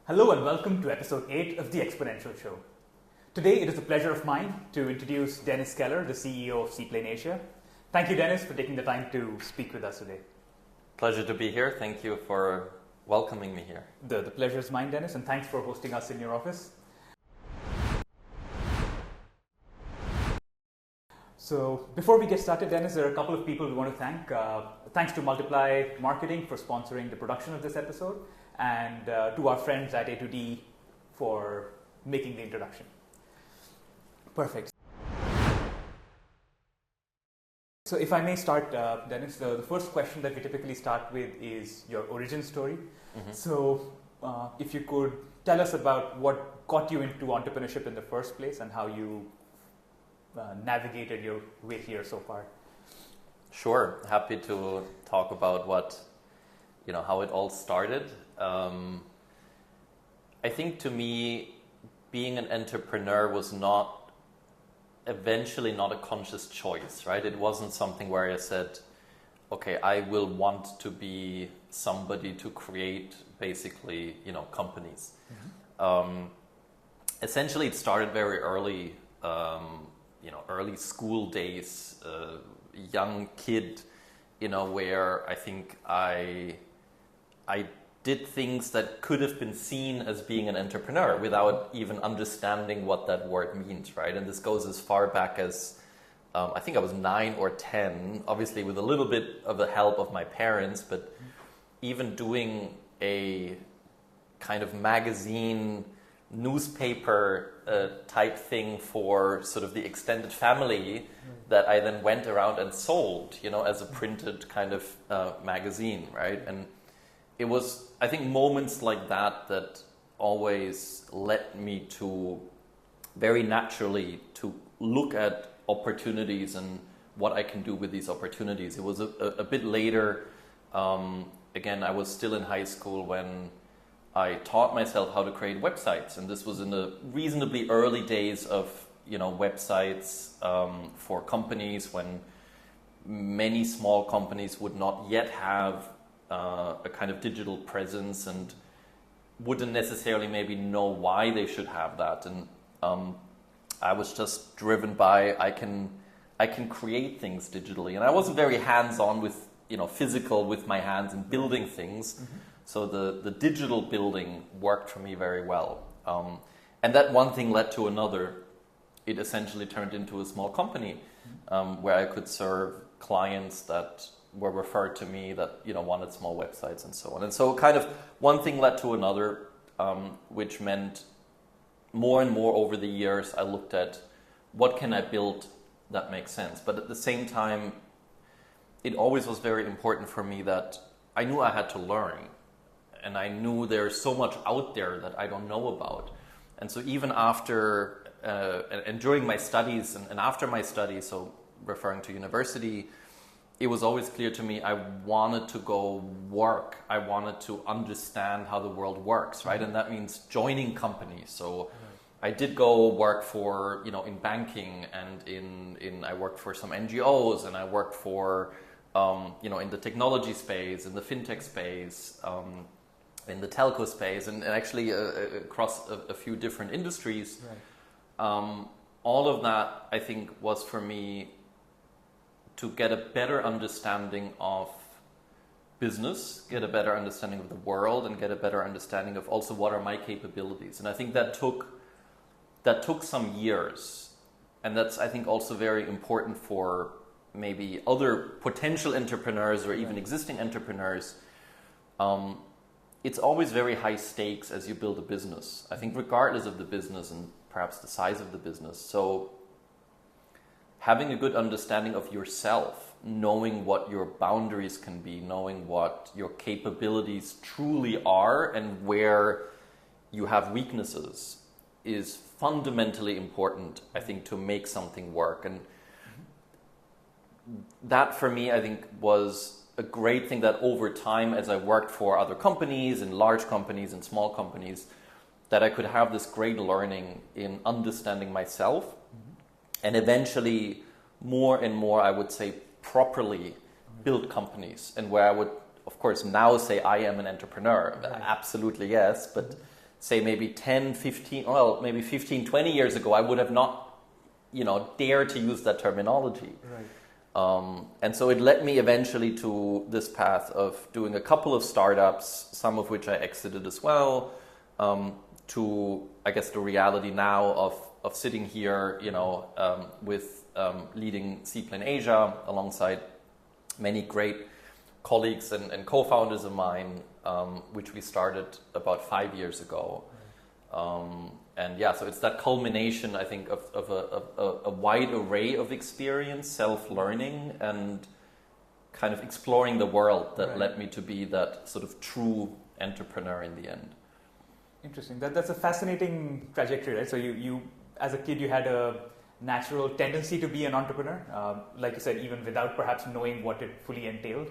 Hello and welcome to episode 8 of the Exponential Show. Today it is a pleasure of mine to introduce Dennis Keller, the CEO of Seaplane Asia. Thank you, Dennis, for taking the time to speak with us today. Pleasure to be here. Thank you for welcoming me here. The pleasure is mine, Dennis, and thanks for hosting us in your office. So before we get started, Dennis, there are a couple of people we want to thank. Thanks to Multiply Marketing for sponsoring the production of this episode, and to our friends at A2D for making the introduction. Perfect. So if I may start, Dennis, the first question that we typically start with is your origin story. Mm-hmm. So if you could tell us about what got you into entrepreneurship in the first place and how you navigated your way here so far. Sure. Happy to talk about how it all started. I think to me, being an entrepreneur was eventually not a conscious choice, right? It wasn't something where I said, okay, I will want to be somebody to create basically, companies. Mm-hmm. Essentially, it started very early, early school days, young kid, where I think I did things that could have been seen as being an entrepreneur without even understanding what that word means, right? And this goes as far back as, I think I was 9 or 10, obviously with a little bit of the help of my parents, but even doing a kind of magazine, newspaper type thing for sort of the extended family that I then went around and sold, as a printed kind of magazine, right? And it was, I think, moments like that always led me to very naturally to look at opportunities and what I can do with these opportunities. It was a bit later, again, I was still in high school when I taught myself how to create websites, and this was in the reasonably early days of websites for companies, when many small companies would not yet have a kind of digital presence and wouldn't necessarily maybe know why they should have that. And I was just driven by I can create things digitally, and I wasn't very hands-on with physical with my hands and building things. Mm-hmm. So the digital building worked for me very well. And that one thing led to another. It essentially turned into a small company where I could serve clients that were referred to me that wanted small websites and so on. And so kind of one thing led to another, which meant more and more over the years I looked at what can I build that makes sense. But at the same time, it always was very important for me that I knew I had to learn. And I knew there's so much out there that I don't know about. And so even after, and during my studies and after my studies, so referring to university, it was always clear to me I wanted to go work. I wanted to understand how the world works, right? Mm-hmm. And that means joining companies. So I did go work for, in banking, and I worked for some NGOs, and I worked for, in the technology space, in the fintech space, in the telco space, and actually across a few different industries. Right. All of that, I think, was for me to get a better understanding of business, get a better understanding of the world, and get a better understanding of also what are my capabilities. And I think that took some years. And that's, I think, also very important for maybe other potential entrepreneurs or even existing entrepreneurs. It's always very high stakes as you build a business, I think, regardless of the business and perhaps the size of the business. So having a good understanding of yourself, knowing what your boundaries can be, knowing what your capabilities truly are and where you have weaknesses is fundamentally important, I think, to make something work. And that for me, I think, was a great thing that over time, as I worked for other companies and large companies and small companies, that I could have this great learning in understanding myself and eventually more and more, I would say, properly build companies, and where I would, of course, now say I am an entrepreneur. Right. Absolutely, yes. But say maybe 10, 15, well, maybe 15, 20 years ago, I would have not, dared to use that terminology. Right. And so it led me eventually to this path of doing a couple of startups, some of which I exited as well, to, I guess, the reality now of sitting here, with leading Seaplane Asia alongside many great colleagues and co-founders of mine, which we started about 5 years ago. So it's that culmination, I think, of a wide array of experience, self-learning, and kind of exploring the world that led me to be that sort of true entrepreneur in the end. Interesting. That's a fascinating trajectory, right? So you as a kid, you had a natural tendency to be an entrepreneur, like you said, even without perhaps knowing what it fully entailed.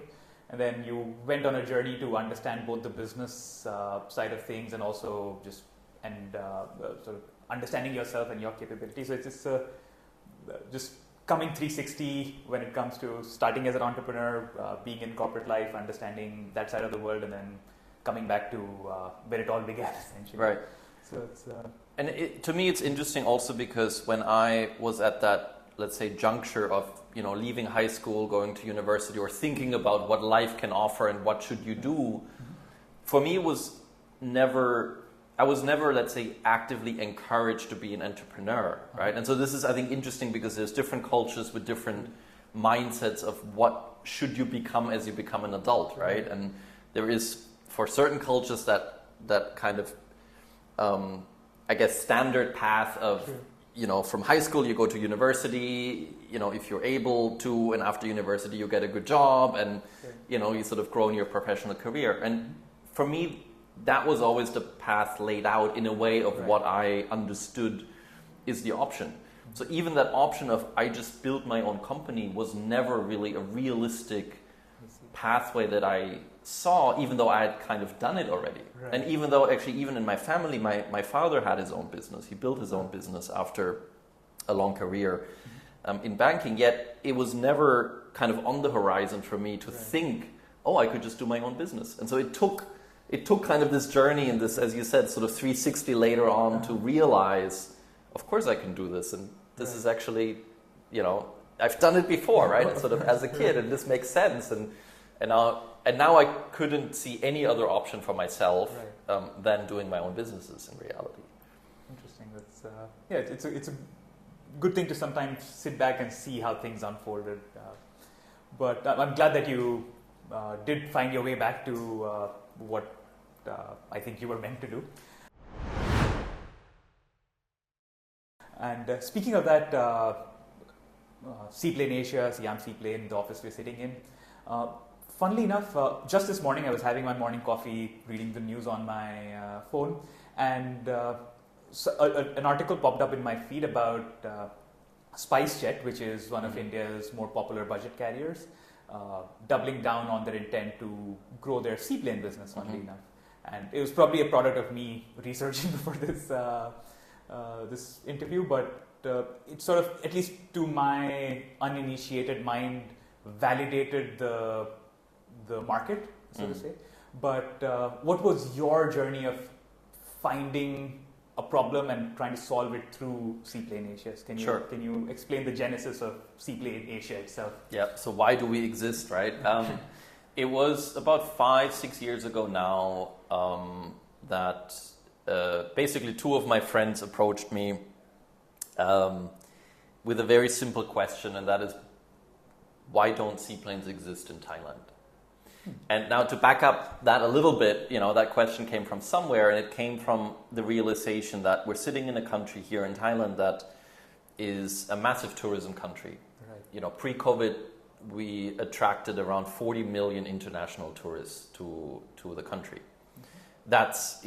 And then you went on a journey to understand both the business side of things and also just sort of understanding yourself and your capabilities. So it's just coming 360 when it comes to starting as an entrepreneur, being in corporate life, understanding that side of the world, and then coming back to where it all began, essentially. Right. So it's to me, it's interesting also because when I was at that, let's say, juncture of leaving high school, going to university, or thinking about what life can offer and what should you do, for me, I was never, let's say, actively encouraged to be an entrepreneur, right? And so this is, I think, interesting because there's different cultures with different mindsets of what should you become as you become an adult, right? And there is, for certain cultures, that kind of, I guess, standard path of, from high school you go to university, if you're able to, and after university you get a good job, and, you sort of grow in your professional career. And for me, that was always the path laid out in a way of what I understood is the option. So even that option of I just build my own company was never really a realistic pathway that I saw, even though I had kind of done it already. Right. And even though actually, even in my family, my father had his own business. He built his own business after a long career in banking, yet it was never kind of on the horizon for me to think, I could just do my own business. And so it took kind of this journey and this, as you said, sort of 360 later on to realize, of course I can do this. And this is actually, I've done it before, right? Sort of as a kid, and this makes sense. And now I couldn't see any other option for myself than doing my own businesses in reality. Interesting. That's it's a good thing to sometimes sit back and see how things unfolded. But I'm glad that you did find your way back to what I think you were meant to do. And speaking of that, Seaplane Asia, Siam Seaplane, the office we're sitting in. Funnily enough, just this morning I was having my morning coffee, reading the news on my phone, and an article popped up in my feed about SpiceJet, which is one of India's more popular budget carriers, doubling down on their intent to grow their seaplane business, funnily enough. And it was probably a product of me researching for this interview, but it sort of, at least to my uninitiated mind, validated the market, so to say. But what was your journey of finding a problem and trying to solve it through Seaplane Asia? Can you explain the genesis of Seaplane Asia itself? Yeah. So why do we exist, right? It was about 5-6 years ago now that basically two of my friends approached me with a very simple question, and that is, why don't seaplanes exist in Thailand? And now to back up that a little bit, that question came from somewhere, and it came from the realization that we're sitting in a country here in Thailand that is a massive tourism country. Right. Pre-COVID, we attracted around 40 million international tourists to the country. That's,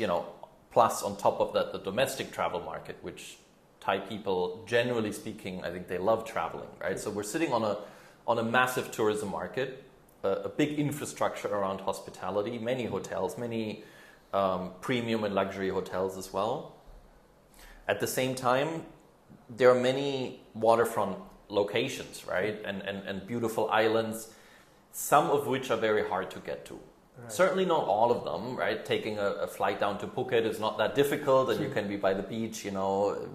plus on top of that, the domestic travel market, which Thai people, generally speaking, I think they love traveling, right? So we're sitting on a massive tourism market, a big infrastructure around hospitality, many hotels, many premium and luxury hotels as well. At the same time, there are many waterfront locations, right? And beautiful islands, some of which are very hard to get to. Right. Certainly not all of them, right? Taking a flight down to Phuket is not that difficult, and you can be by the beach,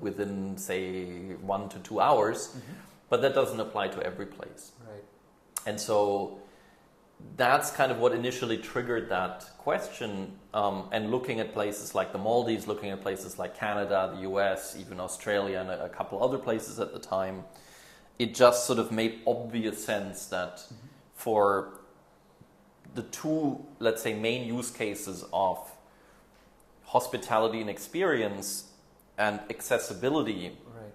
within, say, 1 to 2 hours. But that doesn't apply to every place. Right. And so that's kind of what initially triggered that question. And looking at places like the Maldives, looking at places like Canada, the US, even Australia, and a couple other places at the time, it just sort of made obvious sense that for the two, let's say, main use cases of hospitality and experience and accessibility, right,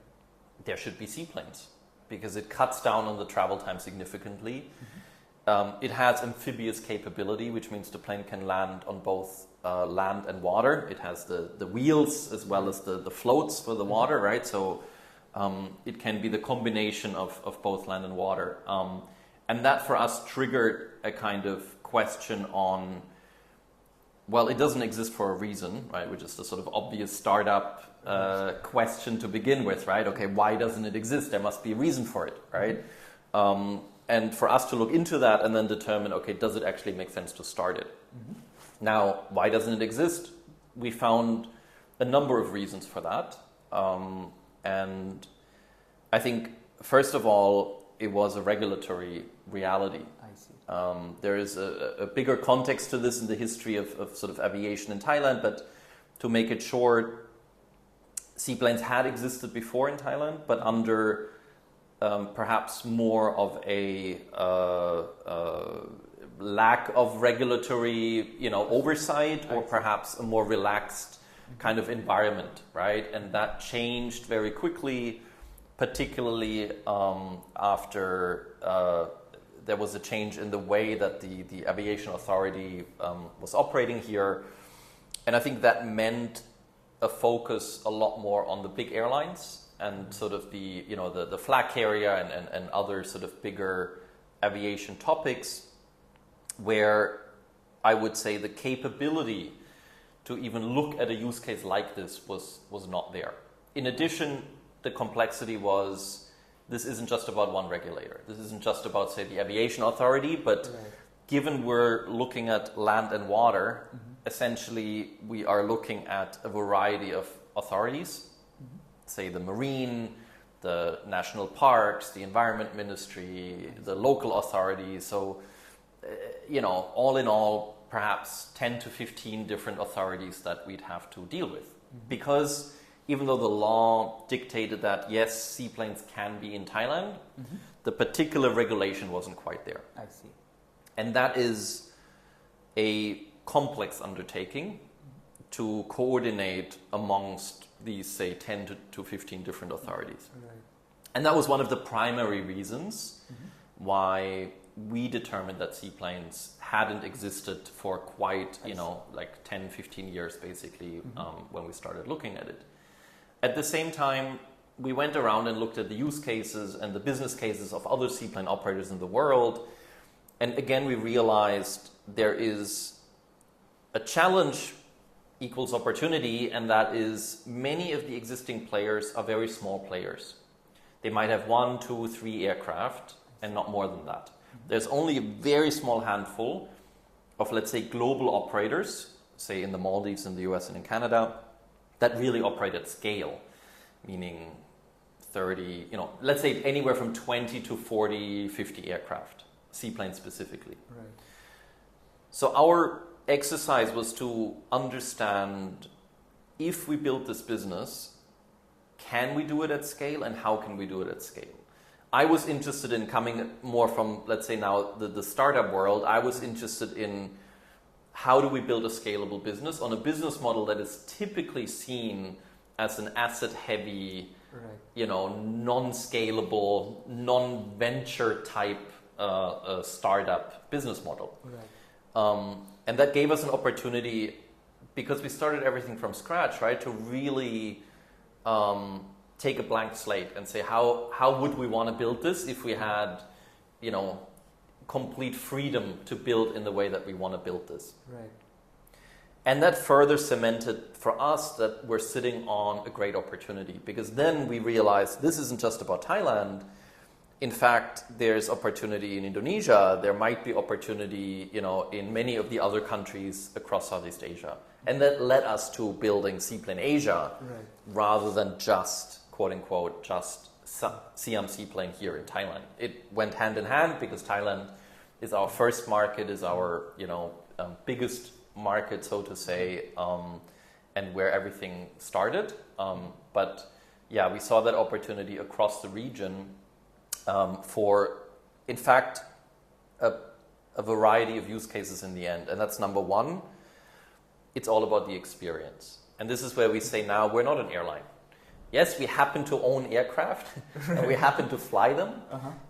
there should be seaplanes, because it cuts down on the travel time significantly. It has amphibious capability, which means the plane can land on both land and water. It has the wheels as well as the floats for the water, right? So it can be the combination of both land and water. And that for us triggered a kind of question on, well, it doesn't exist for a reason, right? Which is the sort of obvious startup question to begin with, right? Okay, why doesn't it exist? There must be a reason for it, right? And for us to look into that and then determine, okay, does it actually make sense to start it? Now, why doesn't it exist? We found a number of reasons for that. And I think, first of all, it was a regulatory reality. I see. There is a bigger context to this in the history of sort of aviation in Thailand, but to make it short, seaplanes had existed before in Thailand, but under perhaps more of a lack of regulatory, oversight, or perhaps a more relaxed kind of environment, right? And that changed very quickly, particularly after there was a change in the way that the aviation authority was operating here. And I think that meant a focus a lot more on the big airlines and sort of the flag carrier and other sort of bigger aviation topics, where I would say the capability to even look at a use case like this was not there. In addition, the complexity was, this isn't just about one regulator. This isn't just about, say, the aviation authority, but given we're looking at land and water, essentially we are looking at a variety of authorities, say the marine, the national parks, the environment ministry, the local authorities. So, all in all, perhaps 10 to 15 different authorities that we'd have to deal with. Because even though the law dictated that, yes, seaplanes can be in Thailand, the particular regulation wasn't quite there. I see. And that is a complex undertaking to coordinate amongst these, say, 10 to 15 different authorities. Right. And that was one of the primary reasons why we determined that seaplanes hadn't existed for quite, like 10, 15 years, basically, when we started looking at it. At the same time, we went around and looked at the use cases and the business cases of other seaplane operators in the world. And again, we realized there is a challenge equals opportunity, and that is many of the existing players are very small players. They might have 1, 2, 3 aircraft and not more than that. There's only a very small handful of, let's say, global operators, say in the Maldives, in the US, and in Canada, that really operate at scale, meaning 30, let's say anywhere from 20 to 40, 50 aircraft, seaplanes specifically. Right. So our exercise was to understand, if we build this business, can we do it at scale, and how can we do it at scale? I was interested in coming more from, let's say now, the startup world. I was interested in how do we build a scalable business on a business model that is typically seen as an asset-heavy, non-scalable, non-venture type startup business model. Right. And that gave us an opportunity, because we started everything from scratch, right, to really take a blank slate and say, how would we want to build this if we had, complete freedom to build in the way that we want to build this. Right. And that further cemented for us that we're sitting on a great opportunity, because then we realized this isn't just about Thailand. in fact, there's opportunity in Indonesia. There might be opportunity, in many of the other countries across Southeast Asia. And that led us to building Seaplane Asia, rather than just, quote unquote, just Siam Seaplane here in Thailand. It went hand in hand because Thailand is our first market, is our biggest market, so to say, and where everything started. But yeah, we saw that opportunity across the region for, in fact, a variety of use cases in the end. And that's number one. It's all about the experience. And this is where we say now, we're not an airline. Yes, we happen to own aircraft, and we happen to fly them.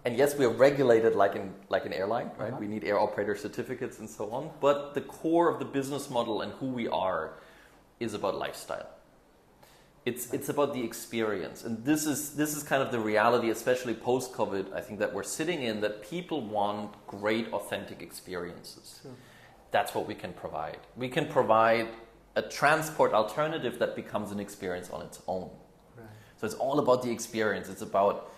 And yes, we are regulated like an airline, right? We need air operator certificates and so on. But the core of the business model and who we are is about lifestyle. It's about the experience. And this is kind of the reality, especially post-COVID, I think, that we're sitting in, that people want great, authentic experiences. Sure. That's what we can provide. We can provide a transport alternative that becomes an experience on its own. So it's all about the experience. It's about,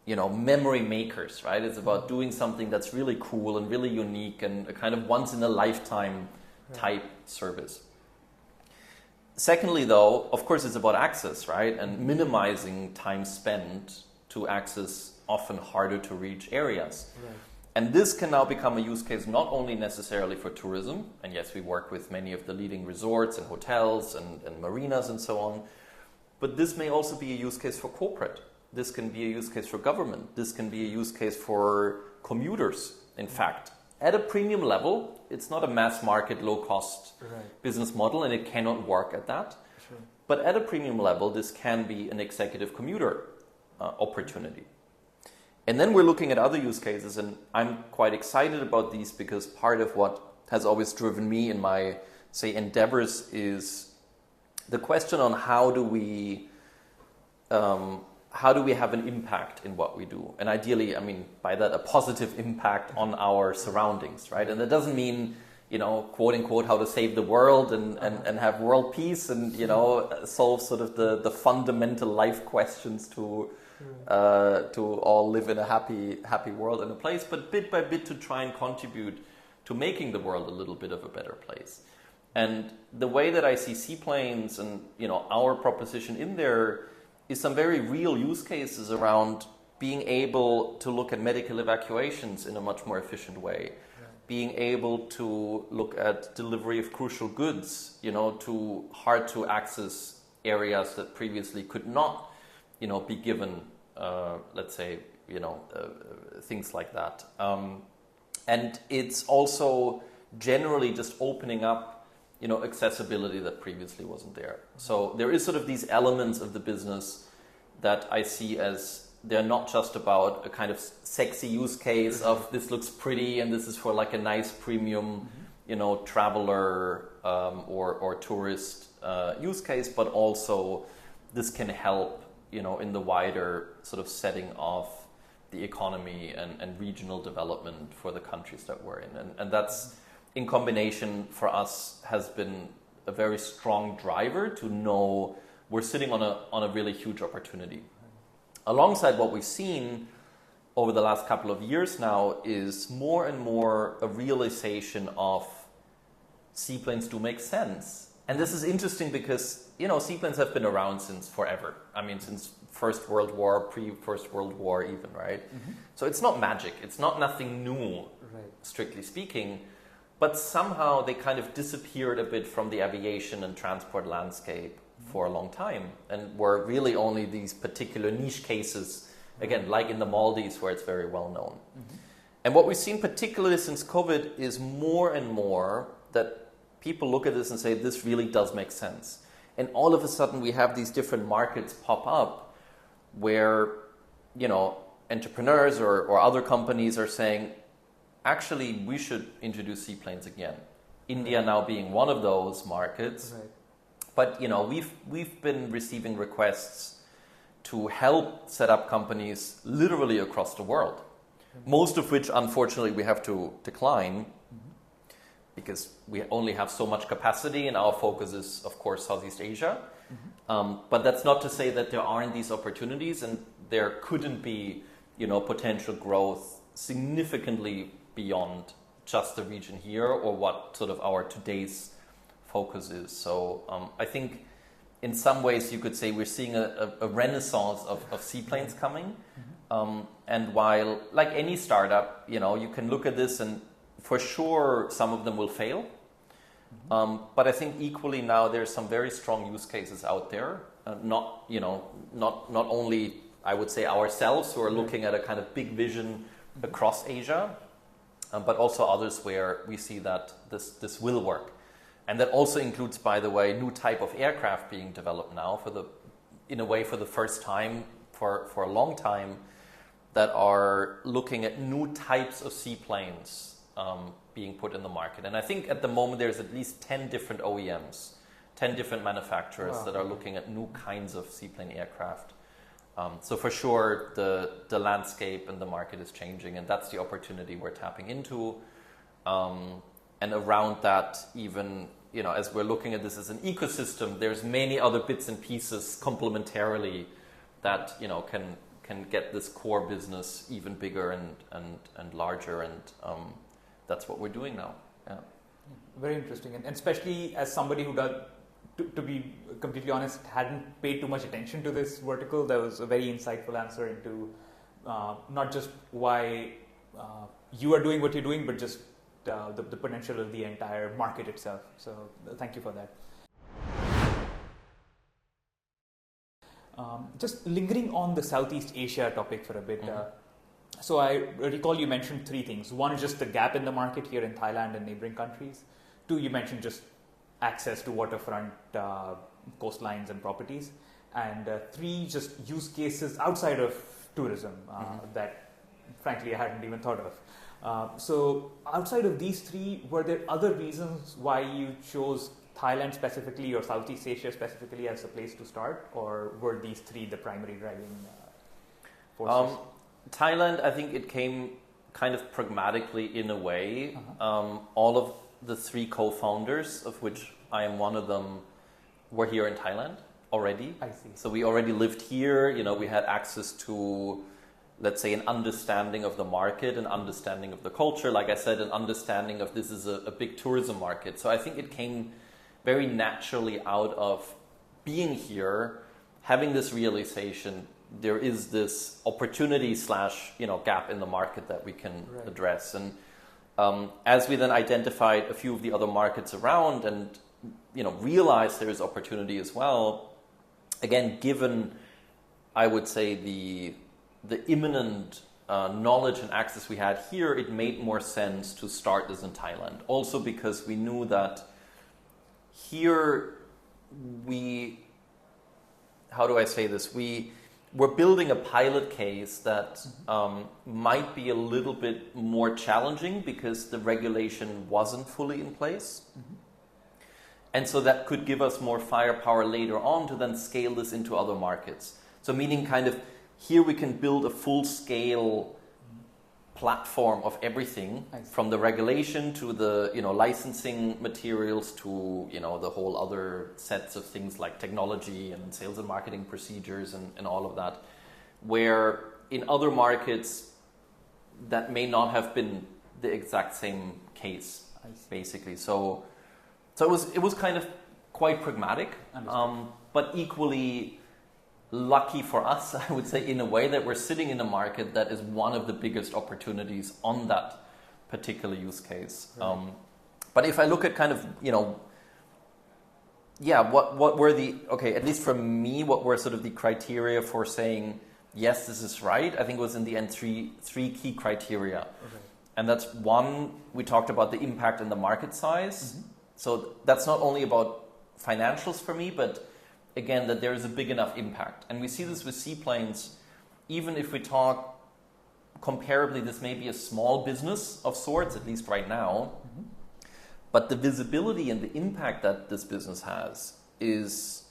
memory makers, right? It's about doing something that's really cool and really unique and a kind of once in a lifetime type service. Secondly, though, of course, it's about access, right? And minimizing time spent to access often harder to reach areas. And this can now become a use case not only necessarily for tourism, and yes, we work with many of the leading resorts and hotels and marinas and so on, but this may also be a use case for corporate. This can be a use case for government. This can be a use case for commuters, in fact. At a premium level, it's not a mass market, low cost business model, and it cannot work at that. Sure. But at a premium level, this can be an executive commuter opportunity. And then we're looking at other use cases, and I'm quite excited about these because part of what has always driven me in my, say, endeavors is the question on how do we have an impact in what we do? And ideally, by that, a positive impact on our surroundings, right? And that doesn't mean, quote unquote, how to save the world and have world peace and, solve sort of the fundamental life questions to all live in a happy world and a place, but bit by bit to try and contribute to making the world a little bit of a better place. And the way that I see seaplanes and, our proposition in there is some very real use cases around being able to look at medical evacuations in a much more efficient way, being able to look at delivery of crucial goods, to hard to access areas that previously could not, be given, let's say, things like that. And it's also generally just opening up accessibility that previously wasn't there. So there is sort of these elements of the business that I see as they're not just about a kind of sexy use case of this looks pretty and this is for like a nice premium, traveler or tourist use case, but also this can help, in the wider sort of setting of the economy and regional development for the countries that we're in. And that's, in combination for us, has been a very strong driver to know we're sitting on a really huge opportunity. Alongside what we've seen over the last couple of years now is more and more a realization of seaplanes do make sense. And this is interesting because, seaplanes have been around since forever. Since First World War, pre-First World War even, right? So it's not magic. It's not nothing new, strictly speaking. But somehow they kind of disappeared a bit from the aviation and transport landscape for a long time. And were really only these particular niche cases, again, like in the Maldives, where it's very well known. And what we've seen particularly since COVID is more and more that people look at this and say, this really does make sense. And all of a sudden we have these different markets pop up where, entrepreneurs or other companies are saying, actually, we should introduce seaplanes again. India now being one of those markets. But, we've been receiving requests to help set up companies literally across the world. Most of which, unfortunately, we have to decline because we only have so much capacity and our focus is, of course, Southeast Asia. But that's not to say that there aren't these opportunities and there couldn't be potential growth significantly beyond just the region here or what sort of our today's focus is. So I think in some ways you could say we're seeing a renaissance of seaplanes coming. And while, like any startup, you can look at this and for sure some of them will fail. But I think equally now there's some very strong use cases out there. Not only, I would say, ourselves who are looking at a kind of big vision across Asia, but also others where we see that this will work. And that also includes, by the way, new type of aircraft being developed now for the first time for a long time, that are looking at new types of seaplanes being put in the market. And I think at the moment there's at least 10 different OEMs, 10 different manufacturers that are looking at new kinds of seaplane aircraft. So for sure the landscape and the market is changing, and that's the opportunity we're tapping into. And around that, even as we're looking at this as an ecosystem, there's many other bits and pieces complementarily that can get this core business even bigger and larger, and that's what we're doing now. Yeah. Very interesting, and especially as somebody who does, to be completely honest, hadn't paid too much attention to this vertical. That was a very insightful answer into not just why you are doing what you're doing, but just the potential of the entire market itself. So thank you for that. Just lingering on the Southeast Asia topic for a bit. So I recall you mentioned three things. One is just the gap in the market here in Thailand and neighboring countries. Two, you mentioned just access to waterfront coastlines and properties. And three, just use cases outside of tourism that frankly I hadn't even thought of. So outside of these three, were there other reasons why you chose Thailand specifically or Southeast Asia specifically as a place to start, or were these three the primary driving forces? Thailand, I think it came kind of pragmatically in a way. All of the three co-founders, of which I am one of them, were here in Thailand already. I see. So we already lived here. We had access to, let's say, an understanding of the market, an understanding of the culture. Like I said, an understanding of this is a big tourism market. So I think it came very naturally out of being here, having this realization, there is this opportunity / gap in the market that we can address. And as we then identified a few of the other markets around and realized there is opportunity as well, again, given, I would say, the imminent knowledge and access we had here, it made more sense to start this in Thailand. Also because we knew that here how do I say this? We're building a pilot case that might be a little bit more challenging because the regulation wasn't fully in place. And so that could give us more firepower later on to then scale this into other markets. So meaning kind of here we can build a full-scale platform of everything from the regulation to the licensing materials to the whole other sets of things like technology and sales and marketing procedures and all of that, where in other markets that may not have been the exact same case, basically. So it was kind of quite pragmatic, but equally lucky for us, I would say, in a way that we're sitting in a market that is one of the biggest opportunities on that particular use case. Right. But if I look at kind of, what were at least for me, what were sort of the criteria for saying, yes, this is right? I think it was in the end three key criteria. Okay. And that's one, we talked about the impact and the market size. So that's not only about financials for me, but again, that there is a big enough impact. And we see this with seaplanes, even if we talk comparably, this may be a small business of sorts, at least right now, but the visibility and the impact that this business has is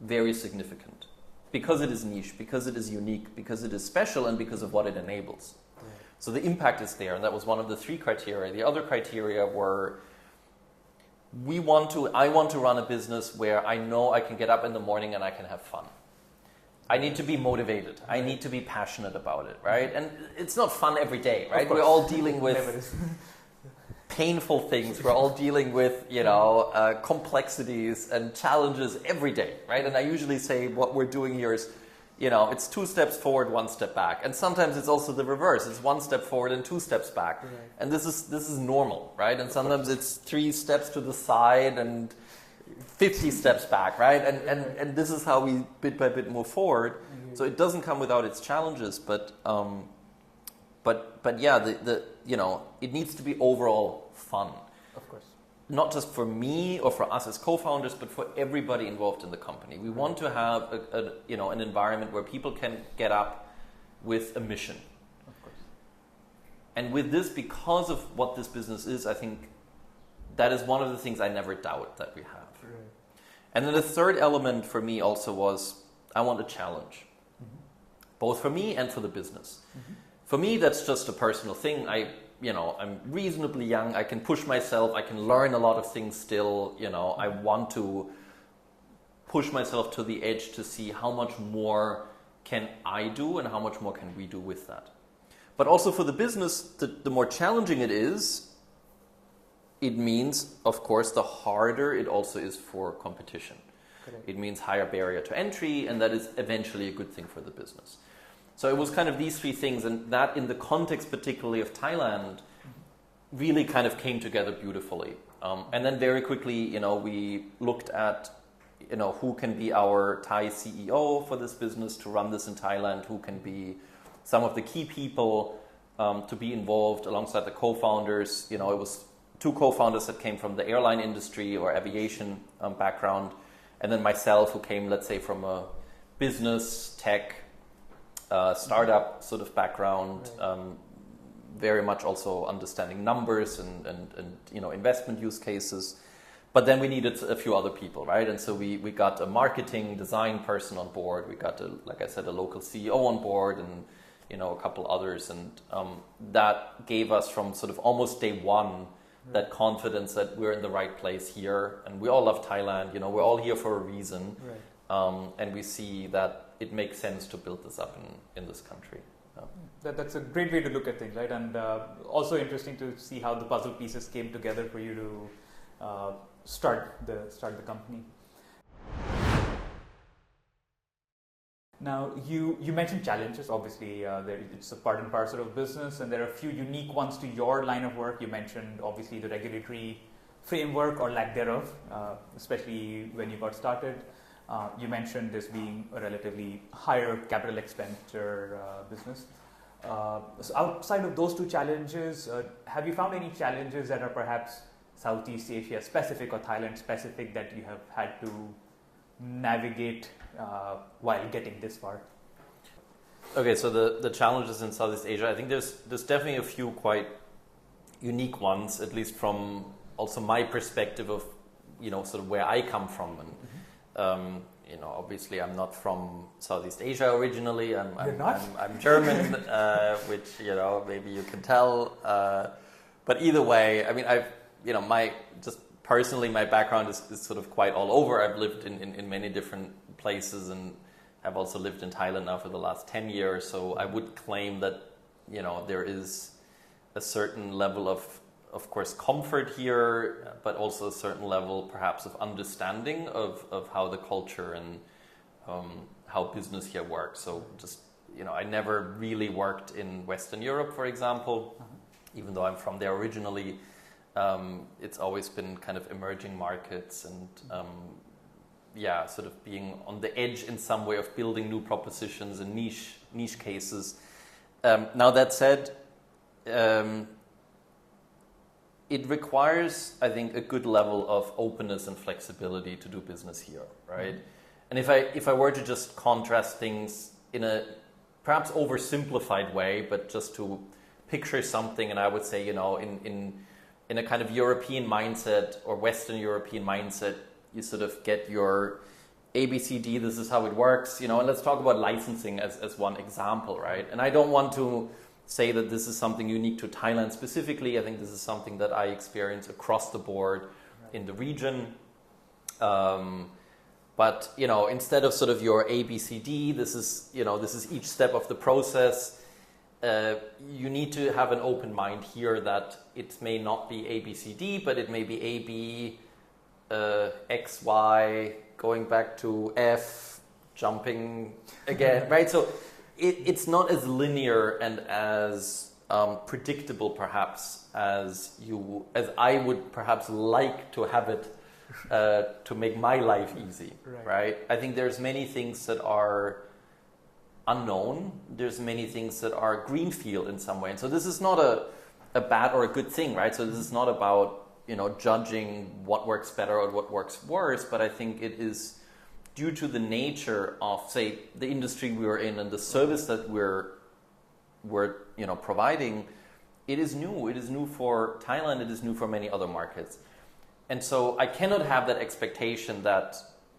very significant because it is niche, because it is unique, because it is special, and because of what it enables. Right. So the impact is there, and that was one of the three criteria. The other criteria were, I want to run a business where I know I can get up in the morning and I can have fun. I need to be motivated. I need to be passionate about it, right? And it's not fun every day, right? Of course. We're all dealing with Never is. painful things. We're all dealing with, complexities and challenges every day, right? And I usually say what we're doing here is, it's 2 steps forward, 1 step back. And sometimes it's also the reverse. It's 1 step forward and 2 steps back. Right. And this is normal, right? And sometimes it's 3 steps to the side and 50 steps back, right? And this is how we bit by bit move forward. Mm-hmm. So it doesn't come without its challenges, but yeah, it needs to be overall fun. Of course. Not just for me or for us as co-founders, but for everybody involved in the company. We want to have an environment where people can get up with a mission. Of course. And with this, because of what this business is, I think that is one of the things I never doubt that we have. Right. And then the third element for me also was I want a challenge, both for me and for the business. For me, that's just a personal thing. I'm reasonably young. I can push myself. I can learn a lot of things still. I want to push myself to the edge to see how much more can I do and how much more can we do with that. But also for the business, the more challenging it is, it means, of course, the harder it also is for competition. Correct. It means higher barrier to entry, and that is eventually a good thing for the business. So it was kind of these 3 things, and that in the context particularly of Thailand really kind of came together beautifully. And then very quickly, we looked at, who can be our Thai CEO for this business to run this in Thailand, who can be some of the key people to be involved alongside the co-founders. It was 2 co-founders that came from the airline industry or aviation background, and then myself, who came, let's say, from a business, tech, startup sort of background, very much also understanding numbers and investment use cases. But then we needed a few other people, right? And so we got a marketing design person on board. We got, like I said, a local CEO on board, and a couple others. And that gave us from sort of almost day one that confidence that we're in the right place here. And we all love Thailand. We're all here for a reason. Right. And we see that it makes sense to build this up in this country. That's a great way to look at things, right? And also interesting to see how the puzzle pieces came together for you to start the company. Now, you mentioned challenges. Obviously, it's a part and parcel of business, and there are a few unique ones to your line of work. You mentioned, obviously, the regulatory framework or lack thereof, especially when you got started. You mentioned this being a relatively higher capital expenditure business. So outside of those 2 challenges, have you found any challenges that are perhaps Southeast Asia specific or Thailand specific that you have had to navigate while getting this far? Okay, so the challenges in Southeast Asia, I think there's definitely a few quite unique ones, at least from also my perspective of sort of where I come from. And obviously I'm not from Southeast Asia originally. I'm German, which maybe you can tell. But either way, I mean, just personally, my background is sort of quite all over. I've lived in many different places, and have also lived in Thailand now for the last 10 years. So I would claim that there is a certain level of course, comfort here, but also a certain level, perhaps, of understanding of how the culture and how business here works. So just, I never really worked in Western Europe, for example, even though I'm from there originally. It's always been kind of emerging markets and, sort of being on the edge in some way of building new propositions and niche cases. Now, that said, it requires, I think, a good level of openness and flexibility to do business here, right? And if I were to just contrast things in a perhaps oversimplified way, but just to picture something, and I would say, in a kind of European mindset or Western European mindset, you sort of get your ABCD, this is how it works, and let's talk about licensing as one example, right? And I don't want to say that this is something unique to Thailand specifically. I think this is something that I experience across the board in the region. But, instead of sort of your A, B, C, D, this is each step of the process. You need to have an open mind here that it may not be A, B, C, D, but it may be A, B, X, Y, going back to F, jumping again, right? So it's not as linear and as predictable, perhaps, as I would perhaps like to have it to make my life easy, right? I think there's many things that are unknown. There's many things that are greenfield in some way. And so this is not a bad or a good thing, right? So this is not about, judging what works better or what works worse, but I think it is due to the nature of, say, the industry we're in and the service that we're providing. It is new. It is new for Thailand. It is new for many other markets. And so I cannot have that expectation that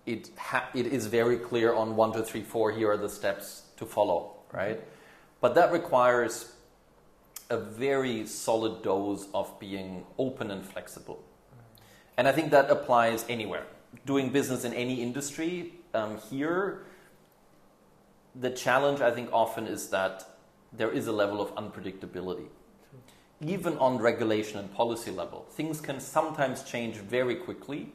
it is very clear on 1, 2, 3, 4, here are the steps to follow, right? But that requires a very solid dose of being open and flexible. And I think that applies anywhere. Doing business in any industry, here, the challenge I think often is that there is a level of unpredictability. Even on regulation and policy level, things can sometimes change very quickly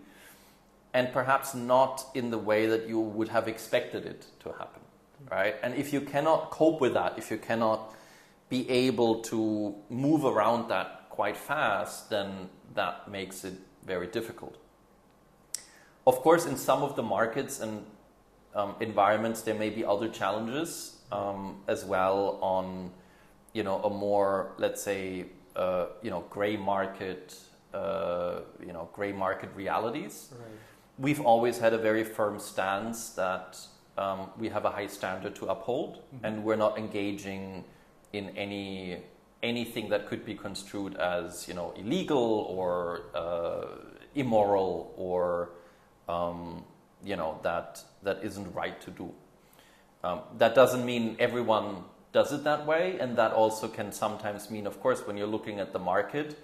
and perhaps not in the way that you would have expected it to happen, right? And if you cannot cope with that, if you cannot be able to move around that quite fast, then that makes it very difficult. Of course, in some of the markets and environments, there may be other challenges as well on, a more, let's say, gray market realities. Right. We've always had a very firm stance that we have a high standard to uphold, and we're not engaging in anything that could be construed as, illegal or immoral or, that isn't right to do. That doesn't mean everyone does it that way, and that also can sometimes mean, of course, when you're looking at the market,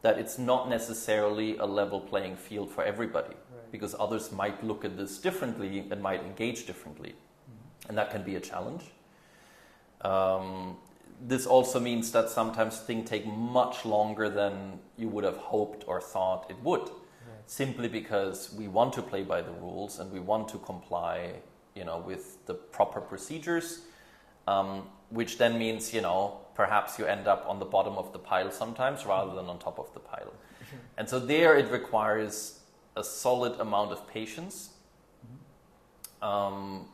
that it's not necessarily a level playing field for everybody, right? Because others might look at this differently and might engage differently, and that can be a challenge. This also means that sometimes things take much longer than you would have hoped or thought it would, simply because we want to play by the rules and we want to comply, with the proper procedures, which then means, perhaps you end up on the bottom of the pile sometimes rather than on top of the pile. And so there it requires a solid amount of patience, and,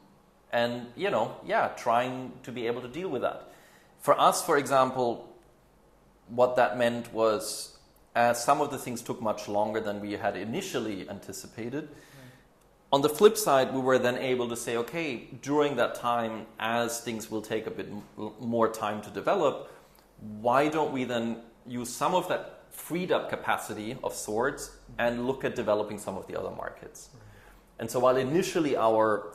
trying to be able to deal with that. For us, for example, what that meant was, as some of the things took much longer than we had initially anticipated, on the flip side, we were then able to say, okay, during that time, as things will take a bit more time to develop, why don't we then use some of that freed up capacity of sorts and look at developing some of the other markets? And so while initially our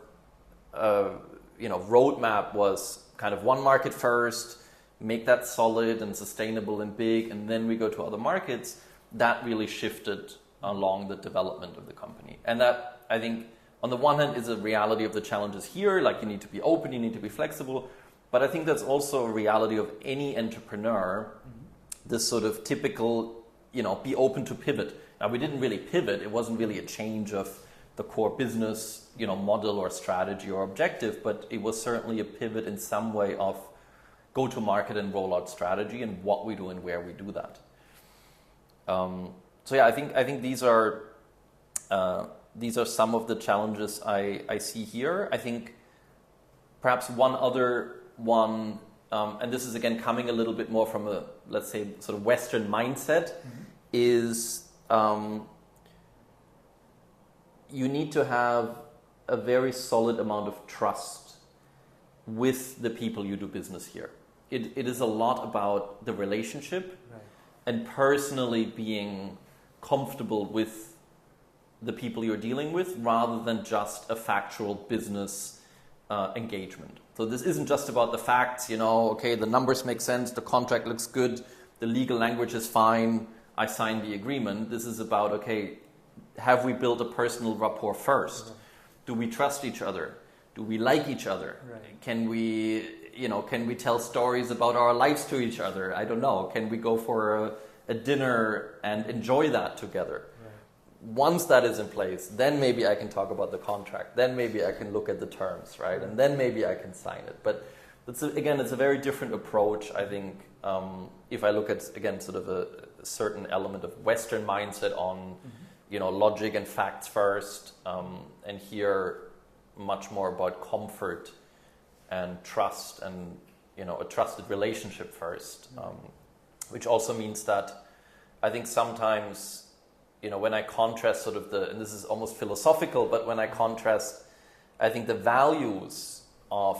roadmap was kind of one market first, make that solid and sustainable and big, and then we go to other markets, that really shifted along the development of the company. And that, I think, on the one hand is a reality of the challenges here, like you need to be open, you need to be flexible, but I think that's also a reality of any entrepreneur, this sort of typical, be open to pivot. Now, we didn't really pivot, it wasn't really a change of the core business, model or strategy or objective, but it was certainly a pivot in some way of go to market and roll out strategy and what we do and where we do that. I think these are some of the challenges I see here. I think perhaps one other one, and this is again coming a little bit more from a, let's say, sort of Western mindset, is you need to have a very solid amount of trust with the people you do business here. It is a lot about the relationship, right, and personally being comfortable with the people you're dealing with rather than just a factual business engagement. So this isn't just about the facts, okay, the numbers make sense, the contract looks good, the legal language is fine, I signed the agreement. This is about, okay, have we built a personal rapport first? Do we trust each other? Do we like each other? Right. Can we tell stories about our lives to each other? I don't know. Can we go for a dinner and enjoy that together? Right. Once that is in place, then maybe I can talk about the contract. Then maybe I can look at the terms, right? And then maybe I can sign it. But it's a very different approach, I think. If I look at, again, sort of a certain element of Western mindset on, logic and facts first, and here much more about comfort and trust and, a trusted relationship first, which also means that I think sometimes, when I contrast sort of and this is almost philosophical, but when I contrast, I think the values of,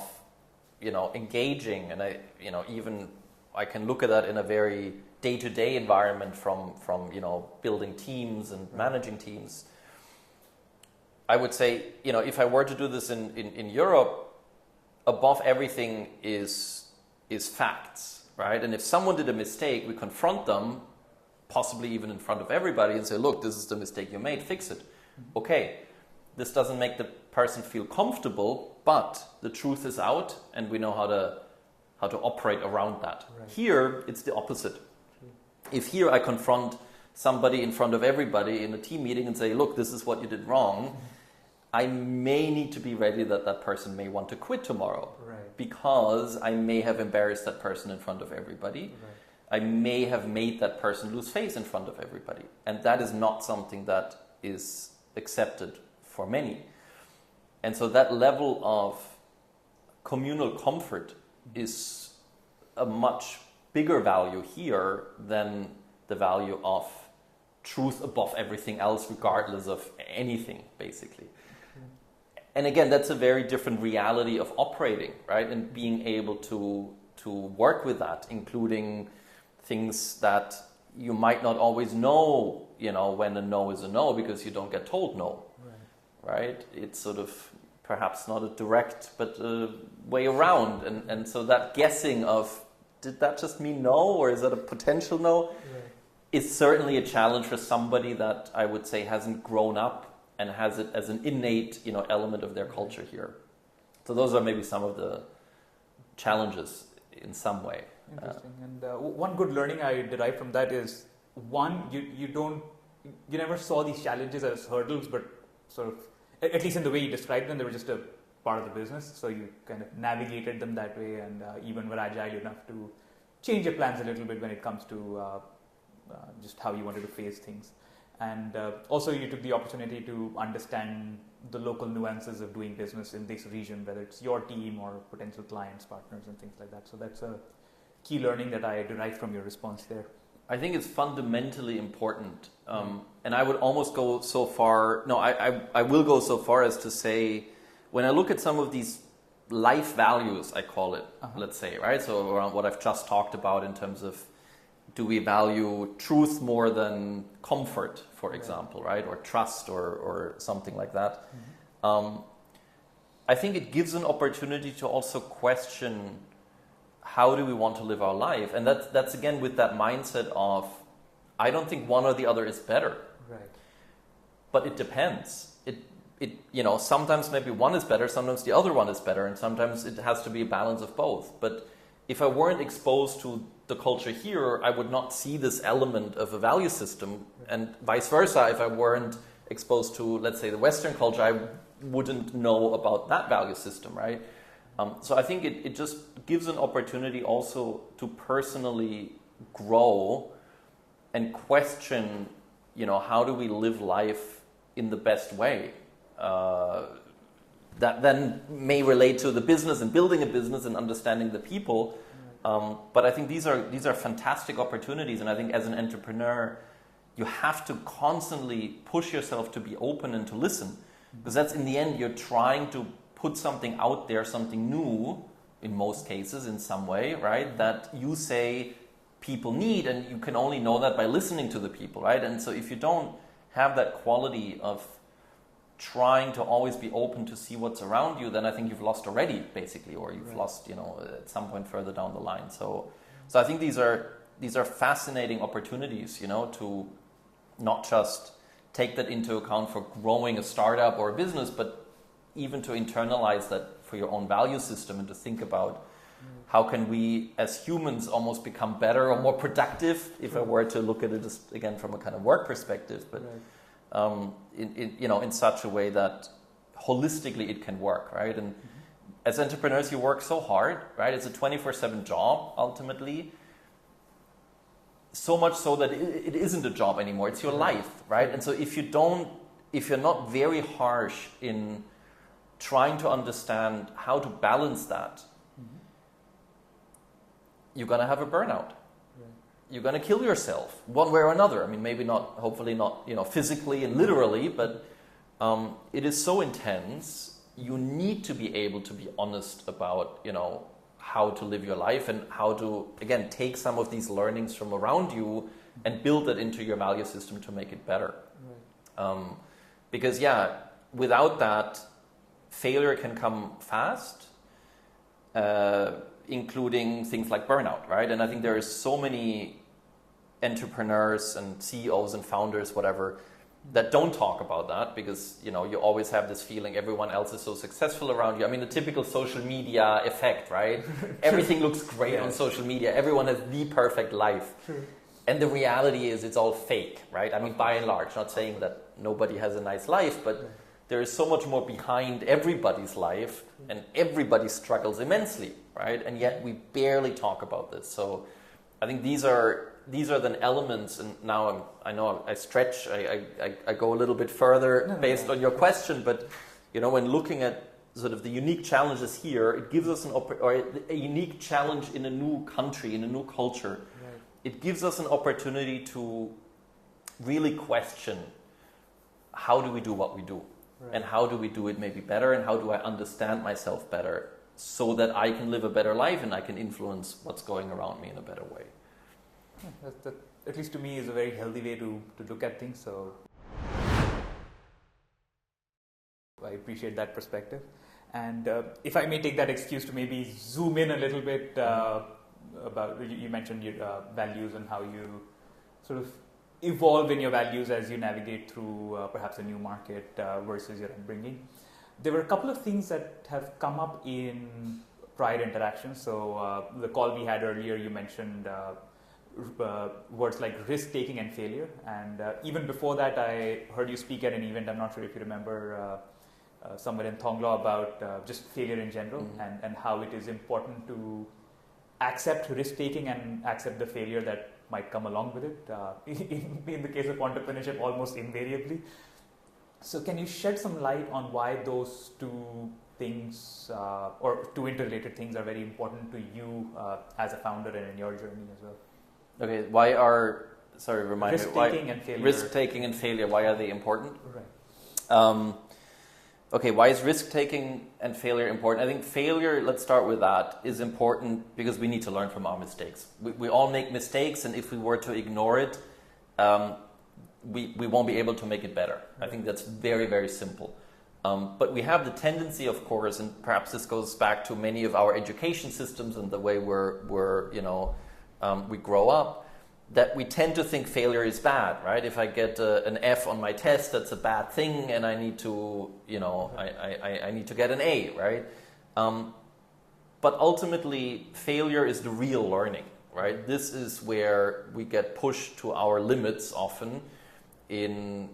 engaging, and I can look at that in a very day-to-day environment from building teams and managing teams. I would say, if I were to do this in Europe, above everything is facts, right? And if someone did a mistake, we confront them, possibly even in front of everybody, and say, look, this is the mistake you made, fix it. Mm-hmm. Okay, this doesn't make the person feel comfortable, but the truth is out, and we know how to operate around that. Right. Here, it's the opposite. True. If here I confront somebody in front of everybody in a team meeting and say, look, this is what you did wrong, mm-hmm. I may need to be ready that person may want to quit tomorrow. Right. Because I may have embarrassed that person in front of everybody. Right. I may have made that person lose face in front of everybody. And that is not something that is accepted for many. And so that level of communal comfort is a much bigger value here than the value of truth above everything else, regardless of anything, basically. And again, that's a very different reality of operating, right? And being able to work with that, including things that you might not always know, when a no is a no, because you don't get told no, right? It's sort of perhaps not a direct, but a way around. And so that guessing of, did that just mean no, or is that a potential no? Right. Is certainly a challenge for somebody that I would say hasn't grown up and has it as an innate, element of their culture here. So those are maybe some of the challenges in some way. Interesting. And one good learning I derived from that is, one, you never saw these challenges as hurdles, but sort of, at least in the way you described them, they were just a part of the business. So you kind of navigated them that way, and even were agile enough to change your plans a little bit when it comes to just how you wanted to face things. And also you took the opportunity to understand the local nuances of doing business in this region, whether it's your team or potential clients, partners, and things like that. So that's a key learning that I derived from your response there. I think it's fundamentally important. And I would almost go so far, I will go so far as to say, when I look at some of these life values, I call it, let's say, right? So around what I've just talked about in terms of, do we value truth more than comfort, for example, right? Or trust or something like that. Mm-hmm. I think it gives an opportunity to also question, how do we want to live our life? And that's again with that mindset of, I don't think one or the other is better. Right. But it depends. Sometimes maybe one is better, sometimes the other one is better, and sometimes it has to be a balance of both. But if I weren't exposed to the culture here, I would not see this element of a value system, and vice versa. If I weren't exposed to, let's say, the Western culture, I wouldn't know about that value system, right? So I think it just gives an opportunity also to personally grow and question, how do we live life in the best way? That then may relate to the business and building a business and understanding the people. But I think these are fantastic opportunities, and I think as an entrepreneur, you have to constantly push yourself to be open and to listen, because that's in the end you're trying to put something out there, something new, in most cases, in some way, right? That you say people need, and you can only know that by listening to the people, right? And so if you don't have that quality of trying to always be open to see what's around you, then I think you've lost already, basically, or you've lost, at some point further down the line. So I think these are fascinating opportunities, to not just take that into account for growing a startup or a business, but even to internalize that for your own value system and to think about how can we as humans almost become better or more productive, if I were to look at it just, again, from a kind of work perspective, but in such a way that holistically it can work, right? And as entrepreneurs, you work so hard, right? It's a 24/7 job, ultimately. So much so that it isn't a job anymore. It's your life, right? And so if you're not very harsh in trying to understand how to balance that, you're going to have a burnout. You're going to kill yourself one way or another. I mean, maybe not, hopefully not, physically and literally, but it is so intense. You need to be able to be honest about, how to live your life and how to, again, take some of these learnings from around you and build it into your value system to make it better. Because, without that, failure can come fast, including things like burnout, right? And I think there is so many entrepreneurs and CEOs and founders, whatever, that don't talk about that because, you always have this feeling everyone else is so successful around you. I mean, the typical social media effect, right? Everything looks great on social media. Everyone has the perfect life. And the reality is it's all fake, right? I mean, by and large, not saying that nobody has a nice life, but there is so much more behind everybody's life and everybody struggles immensely, right? And yet we barely talk about this. So I think these are then elements, and now I know I stretch, I go a little bit further based on your question, but when looking at sort of the unique challenges here, it gives us a unique challenge in a new country, in a new culture. It gives us an opportunity to really question how do we do what we do, and how do we do it maybe better, and how do I understand myself better so that I can live a better life and I can influence what's going around me in a better way. That, at least to me, is a very healthy way to look at things. So I appreciate that perspective. And if I may take that excuse to maybe zoom in a little bit about, you mentioned your values and how you sort of evolve in your values as you navigate through perhaps a new market versus your upbringing. There were a couple of things that have come up in prior interactions. So the call we had earlier, you mentioned words like risk-taking and failure. And even before that, I heard you speak at an event, I'm not sure if you remember, somewhere in Thonglo, about just failure in general and how it is important to accept risk-taking and accept the failure that might come along with it. In the case of entrepreneurship, almost invariably. So can you shed some light on why those two things or two interrelated things are very important to you as a founder and in your journey as well? Okay, remind me. Risk-taking and failure. Risk-taking and failure, why are they important? Right. Okay, why is risk-taking and failure important? I think failure, let's start with that, is important because we need to learn from our mistakes. We all make mistakes, and if we were to ignore it, we won't be able to make it better. I think that's very, very simple. But we have the tendency, of course, and perhaps this goes back to many of our education systems and the way we grow up, that we tend to think failure is bad, right? If I get an F on my test, that's a bad thing, and I need to, I need to get an A, right? But ultimately, failure is the real learning, right? This is where we get pushed to our limits often in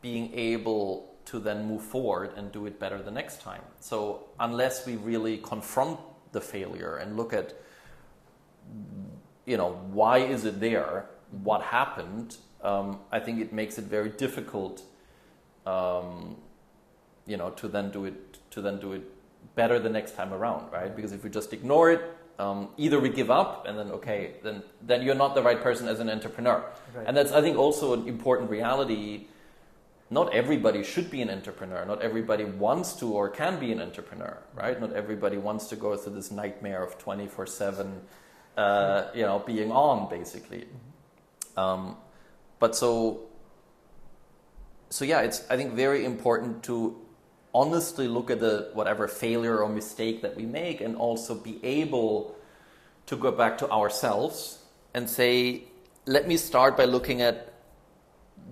being able to then move forward and do it better the next time. So unless we really confront the failure and look at why is it there? What happened? I think it makes it very difficult, to then do it better the next time around, right? Because if we just ignore it, either we give up, and then you're not the right person as an entrepreneur. Right. And that's, I think, also an important reality. Not everybody should be an entrepreneur. Not everybody wants to or can be an entrepreneur, right? Not everybody wants to go through this nightmare of 24/7. Being on, basically. But it's, I think, very important to honestly look at the whatever failure or mistake that we make, and also be able to go back to ourselves and say, let me start by looking at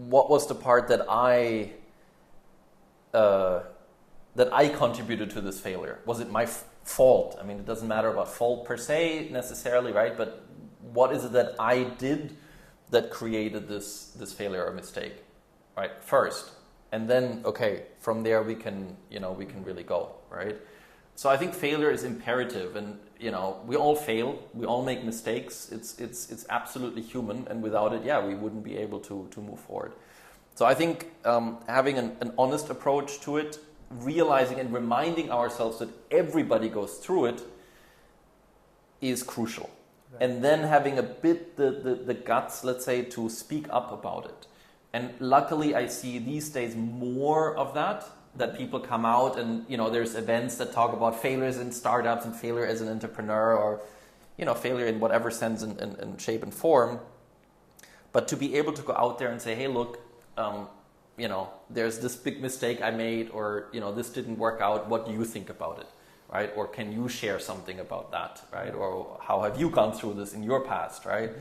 what was the part that I that I contributed to this failure? Was it my fault? I mean, it doesn't matter about fault per se necessarily, right? But what is it that I did that created this failure or mistake, right? First, and then okay, from there we can really go, right? So I think failure is imperative, and we all fail, we all make mistakes. It's absolutely human, and without it, we wouldn't be able to move forward. So I think having an honest approach to it, realizing and reminding ourselves that everybody goes through it, is crucial. Right. And then having a bit the guts, let's say, to speak up about it. And luckily I see these days more of that people come out and, there's events that talk about failures in startups and failure as an entrepreneur, or, failure in whatever sense and shape and form. But to be able to go out there and say, hey, look, there's this big mistake I made, or, this didn't work out. What do you think about it? Right? Or can you share something about that? Right? Or how have you gone through this in your past? Right?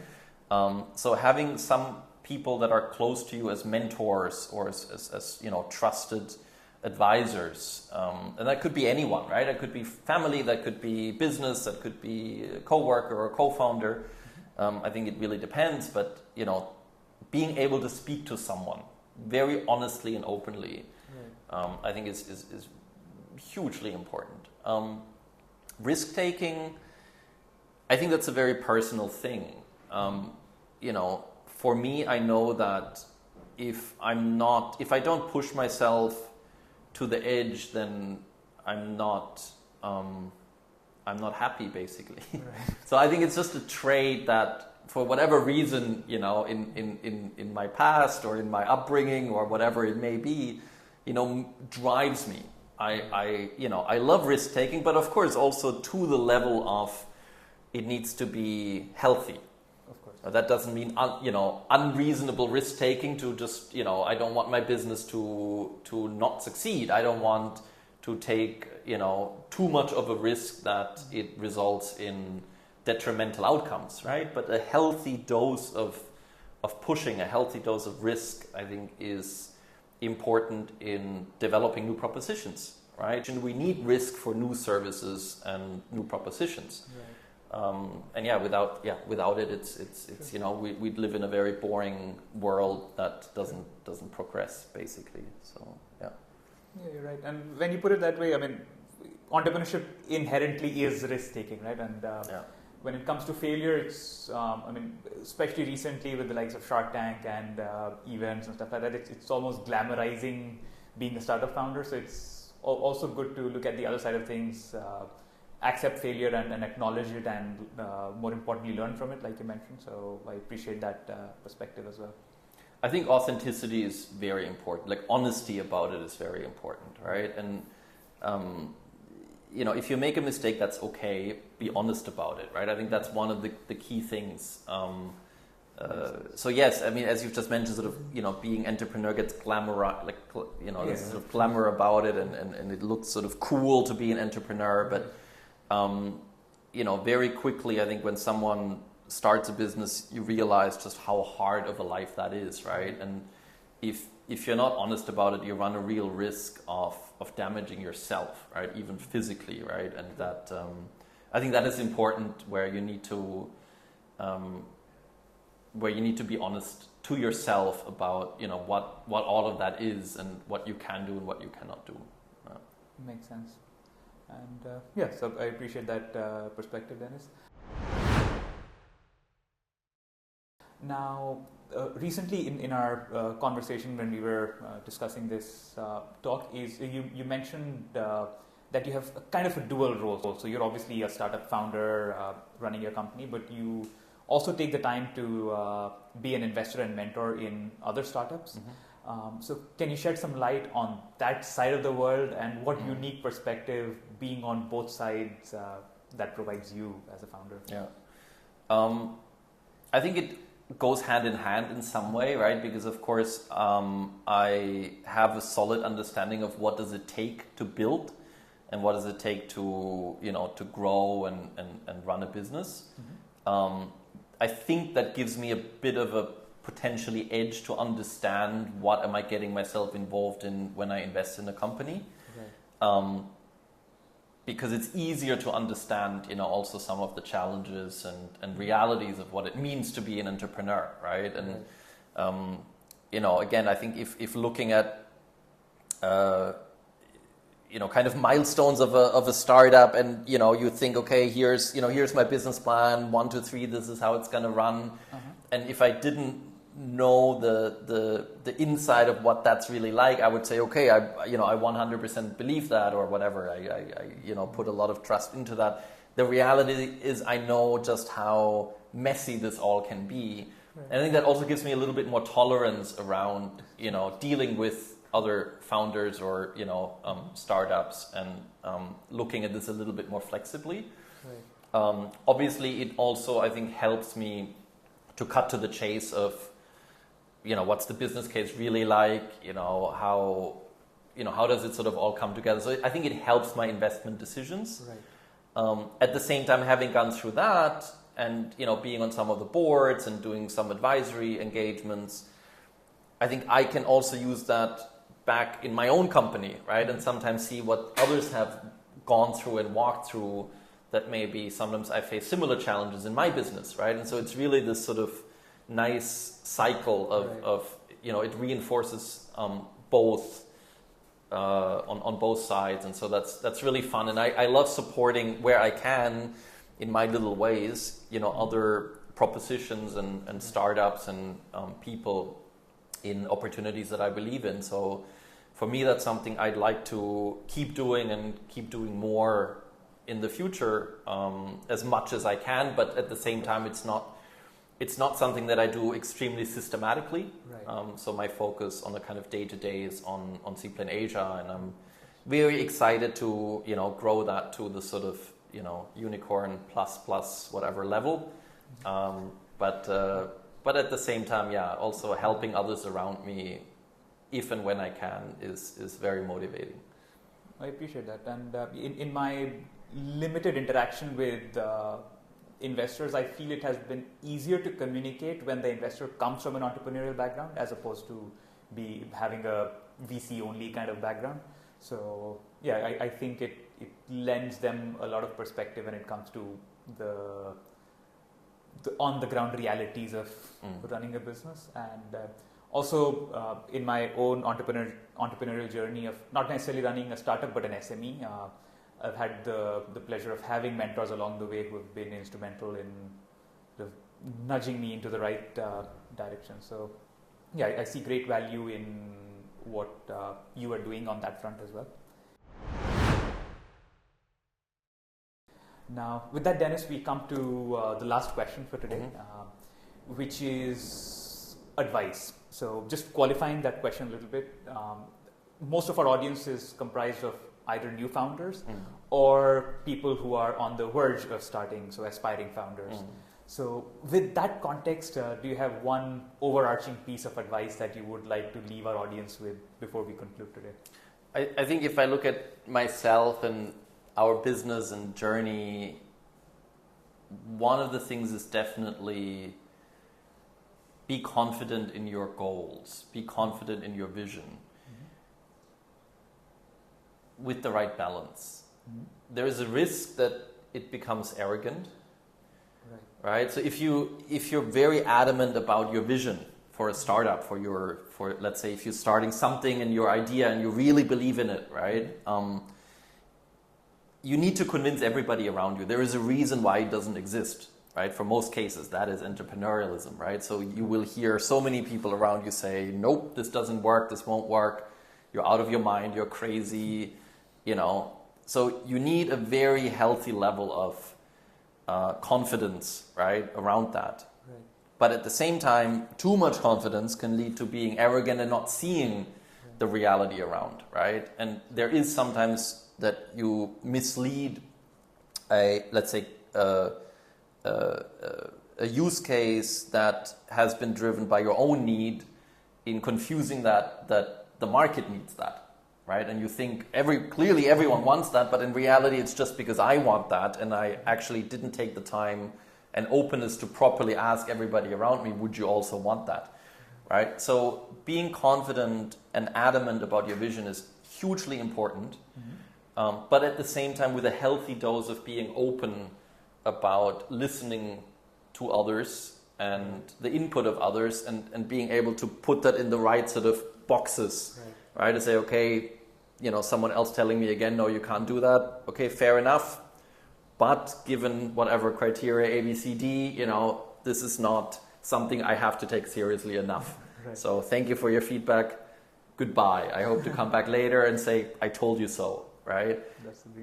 So having some people that are close to you as mentors or as trusted advisors, and that could be anyone, right? That could be family, that could be business, that could be a coworker or a co-founder. I think it really depends, but being able to speak to someone very honestly and openly, I think is hugely important. Risk taking, I think that's a very personal thing. For me, I know that if I don't push myself to the edge, then I'm not happy, basically. Right. So I think it's just a trait that, for whatever reason, in my past or in my upbringing or whatever it may be, drives me. I love risk taking, but of course also to the level of it needs to be healthy. Of course. That doesn't mean unreasonable risk taking to just I don't want my business to not succeed. I don't want to take too much of a risk that it results in detrimental outcomes, right? But a healthy dose of pushing, a healthy dose of risk, I think, is important in developing new propositions, right? And we need risk for new services and new propositions. Right. Without it, it's we live in a very boring world that doesn't progress, basically. So yeah, you're right. And when you put it that way, I mean, entrepreneurship inherently is risk taking, right? And when it comes to failure, it's especially recently with the likes of Shark Tank and events and stuff like that, it's almost glamorizing being a startup founder. So it's also good to look at the other side of things, accept failure and acknowledge it, and more importantly, learn from it, like you mentioned. So I appreciate that perspective as well. I think authenticity is very important. Like, honesty about it is very important, right? And if you make a mistake, that's okay. Be honest about it, right? I think that's one of the key things. So yes, I mean, as you've just mentioned, sort of, being entrepreneur gets glamour, there's sort of glamour about it, and it looks sort of cool to be an entrepreneur. But very quickly, I think when someone starts a business, you realize just how hard of a life that is, right? And if you're not honest about it, you run a real risk of damaging yourself, right? Even physically, right? And that I think that is important, where you need to be honest to yourself about what all of that is, and what you can do and what you cannot do. Makes sense. And so I appreciate that perspective, Dennis. Now, recently in our conversation when we were discussing this talk, is you mentioned that you have a kind of a dual role. So you're obviously a startup founder running your company, but you also take the time to be an investor and mentor in other startups. Mm-hmm. So can you shed some light on that side of the world, and what unique perspective being on both sides that provides you as a founder? Yeah, I think it goes hand in hand in some way, right? Because of course I have a solid understanding of what does it take to build, and what does it take to to grow and run a business. Mm-hmm. I think that gives me a bit of a potentially edge to understand what am I getting myself involved in when I invest in a company. Right. Because it's easier to understand, also some of the challenges and realities of what it means to be an entrepreneur, right? And, again, I think if looking at, kind of milestones of a startup, and, you think, okay, here's my business plan, 1, 2, 3, this is how it's going to run. And if I didn't know the inside of what that's really like, I would say, okay, I 100% believe that, or whatever. I put a lot of trust into that. The reality is, I know just how messy this all can be, and I think that also gives me a little bit more tolerance around dealing with other founders or startups, and looking at this a little bit more flexibly. Obviously, it also, I think, helps me to cut to the chase of what's the business case really like, how does it sort of all come together. So I think it helps my investment decisions. At the same time, having gone through that and being on some of the boards and doing some advisory engagements, I think I can also use that back in my own company, right? And sometimes see what others have gone through and walked through, that maybe sometimes I face similar challenges in my business, right? And so it's really this sort of nice cycle of it reinforces both on both sides, and so that's really fun. And I love supporting where I can in my little ways, other propositions and startups and people in opportunities that I believe in. So for me, that's something I'd like to keep doing and keep doing more in the future, as much as I can. But at the same time, it's not something that I do extremely systematically. So my focus on the kind of day-to-day is on Seaplane Asia, and I'm very excited to grow that to the sort of unicorn plus whatever level. But at the same time, also helping others around me, if and when I can, is very motivating. I appreciate that. And in my limited interaction with investors, I feel it has been easier to communicate when the investor comes from an entrepreneurial background as opposed to be having a VC only kind of background. So I think it lends them a lot of perspective when it comes to the on the ground realities of running a business. And also in my own entrepreneurial journey of not necessarily running a startup but an SME, I've had the pleasure of having mentors along the way who have been instrumental in nudging me into the right direction. So I see great value in what you are doing on that front as well. Now, with that, Dennis, we come to the last question for today, which is advice. So just qualifying that question a little bit, most of our audience is comprised of either new founders or people who are on the verge of starting, so aspiring founders. So with that context, do you have one overarching piece of advice that you would like to leave our audience with before we conclude today? I think if I look at myself and our business and journey, one of the things is definitely be confident in your goals, be confident in your vision, with the right balance. There is a risk that it becomes arrogant, right? So if you're very adamant about your vision for a startup, for let's say if you're starting something and your idea and you really believe in it, right? You need to convince everybody around you. There is a reason why it doesn't exist, right? For most cases, that is entrepreneurialism, right? So you will hear so many people around you say, nope, this doesn't work, this won't work, you're out of your mind, you're crazy, So you need a very healthy level of confidence, right, around that. But at the same time, too much confidence can lead to being arrogant and not seeing the reality around, right? And there is sometimes that you mislead a use case that has been driven by your own need in confusing that the market needs that, right? And you think clearly everyone wants that, but in reality it's just because I want that and I actually didn't take the time and openness to properly ask everybody around me, would you also want that? Right? So being confident and adamant about your vision is hugely important, but at the same time with a healthy dose of being open about listening to others and the input of others, and being able to put that in the right sort of boxes, right? To say, okay, someone else telling me again, no, you can't do that. Okay, fair enough. But given whatever criteria, A, B, C, D, this is not something I have to take seriously enough. Right. So thank you for your feedback. Goodbye. I hope to come back later and say, I told you so, right?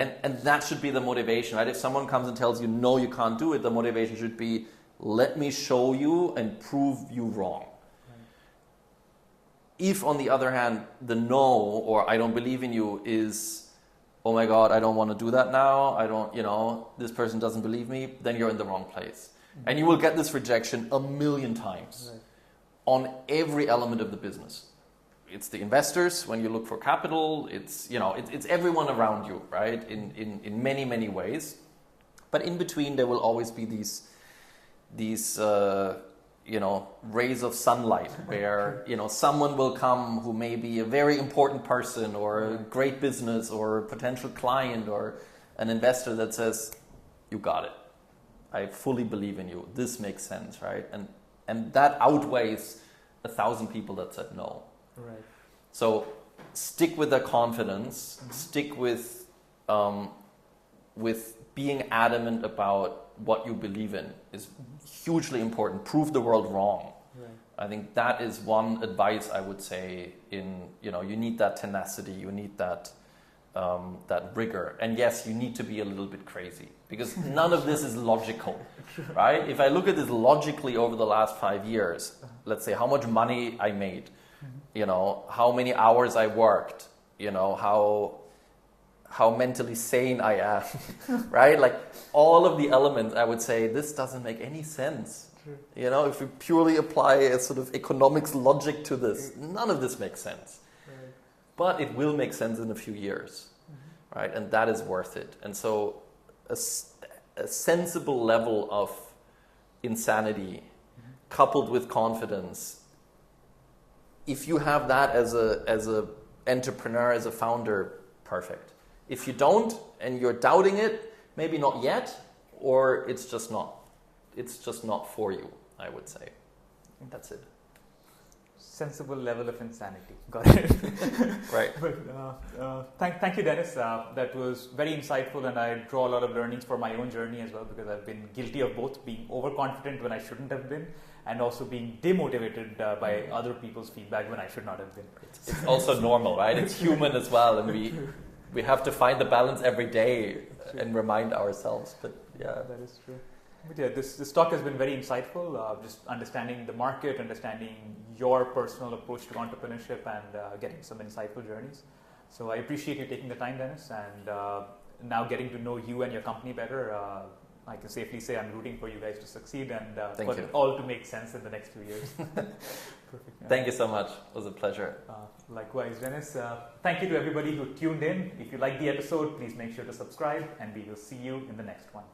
And that should be the motivation, right? If someone comes and tells you, no, you can't do it, the motivation should be, let me show you and prove you wrong. Right. If, on the other hand, the no, or I don't believe in you is, oh my God, I don't want to do that now, I don't, this person doesn't believe me, then you're in the wrong place. Mm-hmm. And you will get this rejection a million times on every element of the business. It's the investors when you look for capital, it's everyone around you, right? In many, many ways. But in between there will always be these rays of sunlight where, someone will come who may be a very important person or a great business or a potential client or an investor that says, you got it. I fully believe in you. This makes sense, right? And that outweighs 1,000 people that said no. Right. So stick with the confidence, stick with being adamant about what you believe in is hugely important. Prove the world wrong. Right. I think that is one advice I would say you need that tenacity, you need that rigor. And yes, you need to be a little bit crazy because none of this is logical, right? If I look at this logically over the last 5 years, let's say how much money I made, how many hours I worked, how mentally sane I am, right? Like all of the elements, I would say this doesn't make any sense. True. If we purely apply a sort of economics logic to this, none of this makes sense. Right. But it will make sense in a few years, right? And that is worth it. And so a sensible level of insanity coupled with confidence, if you have that as a entrepreneur, as a founder, perfect. If you don't and you're doubting it, maybe not yet, or it's just not for you, I would say. That's it. Sensible level of insanity. Got it. Right. But thank you, Dennis. That was very insightful, and I draw a lot of learnings for my own journey as well, because I've been guilty of both being overconfident when I shouldn't have been, and also being demotivated by other people's feedback when I should not have been. It's also normal, right? It's human as well, and we have to find the balance every day and remind ourselves. But yeah, that is true. But yeah, this talk has been very insightful. Just understanding the market, understanding your personal approach to entrepreneurship, and getting some insightful journeys. So I appreciate you taking the time, Dennis, and now getting to know you and your company better. I can safely say I'm rooting for you guys to succeed and for it all to make sense in the next 2 years. Perfect. Yeah. Thank you so much. It was a pleasure. Likewise, Dennis. Thank you to everybody who tuned in. If you like the episode, please make sure to subscribe, and we will see you in the next one.